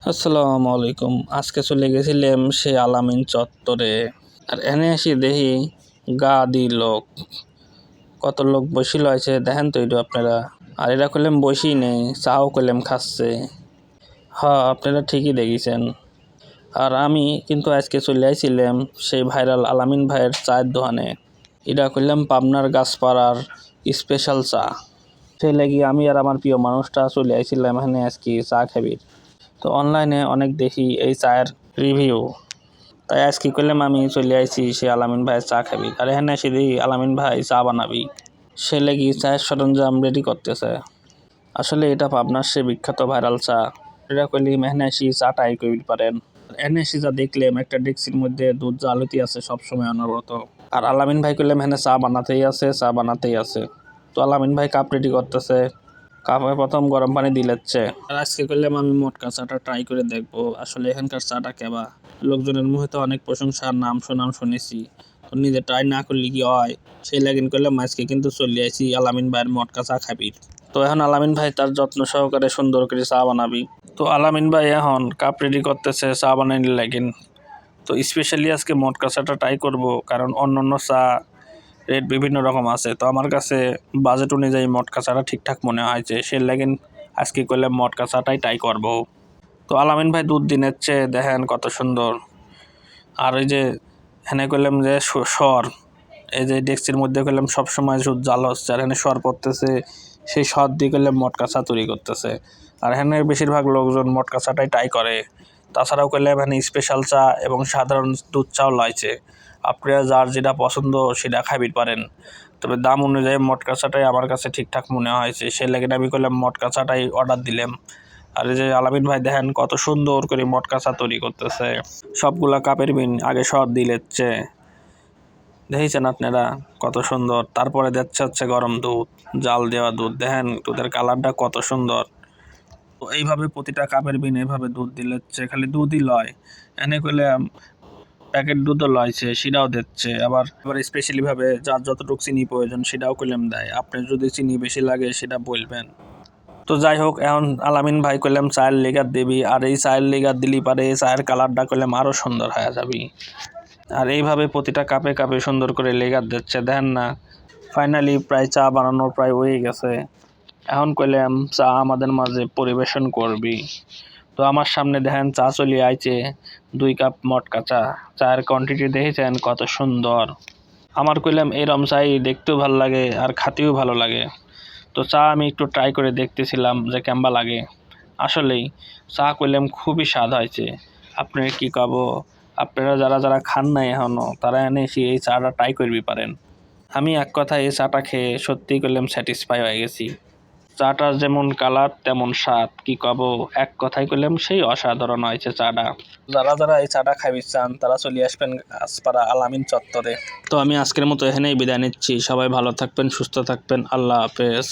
আসসালামু আলাইকুম। আজকে চলে গেছিলাম সেই আলামিন চত্বরে। আর এনে এসে দেখি গা দি লোক, কত লোক বসিল আছে দেখেন তো এটা আপনারা। আর এরা কইলাম বসি নেই, চাও কইলাম খাচ্ছে। হ্যাঁ, আপনারা ঠিকই দেখেছেন। আর আমি কিন্তু আজকে চলে আইছিলাম সেই ভাইরাল আলামিন ভাইয়ের চায়ের দোকানে। এটা কইলাম পাবনার গাছপাড়ার স্পেশাল চা। সেই লাগি আমি আর আমার প্রিয় মানুষটা চলে আইছিলাম এখানে আজকে চা খাবি। তো অনলাইনে অনেক দেখি এই চায়ের রিভিউ, তাই আজকে করলাম আমি চলে আইছি সে আলামিন ভাইয়ের চা খাবি। আর এখানে এসে দেখি আলামিন ভাই চা বানাবি, সে লেগে চায়ের সরঞ্জাম রেডি করতেছে। আসলে এটা পাবনার সে বিখ্যাত ভাইরাল চা। এটা করলে এখানে এসে চাটাই করতে পারেন। এখানে এসে যা দেখলাম একটা ডেক্সির মধ্যে দুধ জালতি আছে সবসময় অনবরত। আর আলামিন ভাই করলাম এখানে চা বানাতেই আছে। তো আলামিন ভাই কাপ রেডি করতেছে, কাপে প্রথম গরম পানি দিলেচ্ছে। আর আজকে করলাম আমি মটকা চাটা ট্রাই করে দেখবো আসলে এখানকার চাটা কেবা। লোকজনের মুখে তো অনেক প্রশংসার নাম সুনাম শুনেছি, তো নিজে ট্রাই না করলে কি হয়। সেই লাগিন করলাম আজকে কিন্তু চলে আইছি আলামিন ভাইয়ের মটকা চা খাবি। তো এখন আলামিন ভাই তার যত্ন সহকারে সুন্দর করে চা বানাবি। তো আলামিন ভাই এখন কাপ রেডি করতেছে চা বানাইলে লাগিন। তো স্পেশালি আজকে মটকা চাটা ট্রাই করব, কারণ অন্য চা রেট বিভিন্ন রকম আছে। তো আমার কাছে বাজেট অনুযায়ী মটকা চাটা ঠিকঠাক মনে হয়েছে, সে লাগিন আজকে করলাম মটকা চাটাই ট্রাই করব। তো আলামিন ভাই দুধ দিনেচ্ছে দেখেন কত সুন্দর। আর ওই যে এখানে করলাম যে সর, এই যে ডেক্সির মধ্যে করলাম সবসময় দুধ জাল হচ্ছে, আর এখানে সর পড়তেছে, সেই সর দিয়ে করলাম মটকা চা তৈরি করতেছে। আর এখানে বেশিরভাগ লোকজন মটকা চাটাই ট্রাই করে। তাছাড়াও করলাম এখানে স্পেশাল চা এবং সাধারণ দুধ চাও লাইছে। আপনারা যার যেটা পছন্দ সেটা খাইতে পারেন, তবে দাম অনুযায়ী মটকা চাটাই আমার কাছে ঠিকঠাক মনে হয়েছে, সেই লাগে আমি করলাম মটকা চাটাই অর্ডার দিলাম। আর এই যে আলামিন ভাই দেখেন কত সুন্দর করে মটকা চা তৈরি করতেছে, সবগুলা কাপের বিন আগে সর দিলেচ্ছে, দেখেছেন আপনারা কত সুন্দর। তারপরে দিচ্ছে হচ্ছে গরম দুধ, জাল দেওয়া দুধ, দেখেন দুধের কালারটা কত সুন্দর। তো এইভাবে প্রতিটা কাপের বিন এইভাবে দুধ দিলেচ্ছে, খালি দুধই লয়, এনে করলে প্যাকেট দুধও লয়ছে সেটাও দিচ্ছে। আবার স্পেশালি ভাবে যার যতটুকু চিনি প্রয়োজন সেটাও করলাম দেয়। আপনার যদি চিনি বেশি লাগে সেটা বলবেন। তো যাই হোক, এখন আলামিন ভাই করলাম চায়ের লেগার দিবি, আর এই চায়ের লেগার দিলি পারে চায়ের কালারটা করলাম আরও সুন্দর হয়ে যাবি। আর এইভাবে প্রতিটা কাপে কাপে সুন্দর করে লেগার দিচ্ছে, দেখেন না। ফাইনালি প্রায় চা বানানোর প্রায় হয়ে গেছে। এখন কইলাম চা আমাদের মাঝে পরিবেশন করবি। তো আমার সামনে দেখেন চা চলে আইছে 2 কাপ মটকা চা। চায়ের কোয়ান্টিটি দেখেছেন কত সুন্দর। আমার কইলাম এরম চাই দেখতেও ভালো লাগে আর খাতেও ভালো লাগে। তো চা আমি একটু ট্রাই করে দেখতেছিলাম যে কেমবা লাগে। আসলেই চা কইলাম খুবই স্বাদ হয়েছে। আপনি কি কব, আপনারা যারা যারা খান নাই এখনো তারা এনে এসে এই চাটা ট্রাই করবি পারেন। আমি এক কথায় এই চাটা খেয়ে সত্যিই করলাম স্যাটিসফাই হয়ে গেছি। চাটার যেমন কালার তেমন স্বাদ, কি কব, এক কথায় করলাম সেই অসাধারণ হয়েছে চাটা। যারা যারা এই চাটা খাইতে চান তারা চলে আসবেন গাছপাড়া আলামিন চত্বরে। তো আমি আজকের মতো এখানেই বিদায় নিচ্ছি। সবাই ভালো থাকবেন, সুস্থ থাকবেন। আল্লাহ হাফেজ।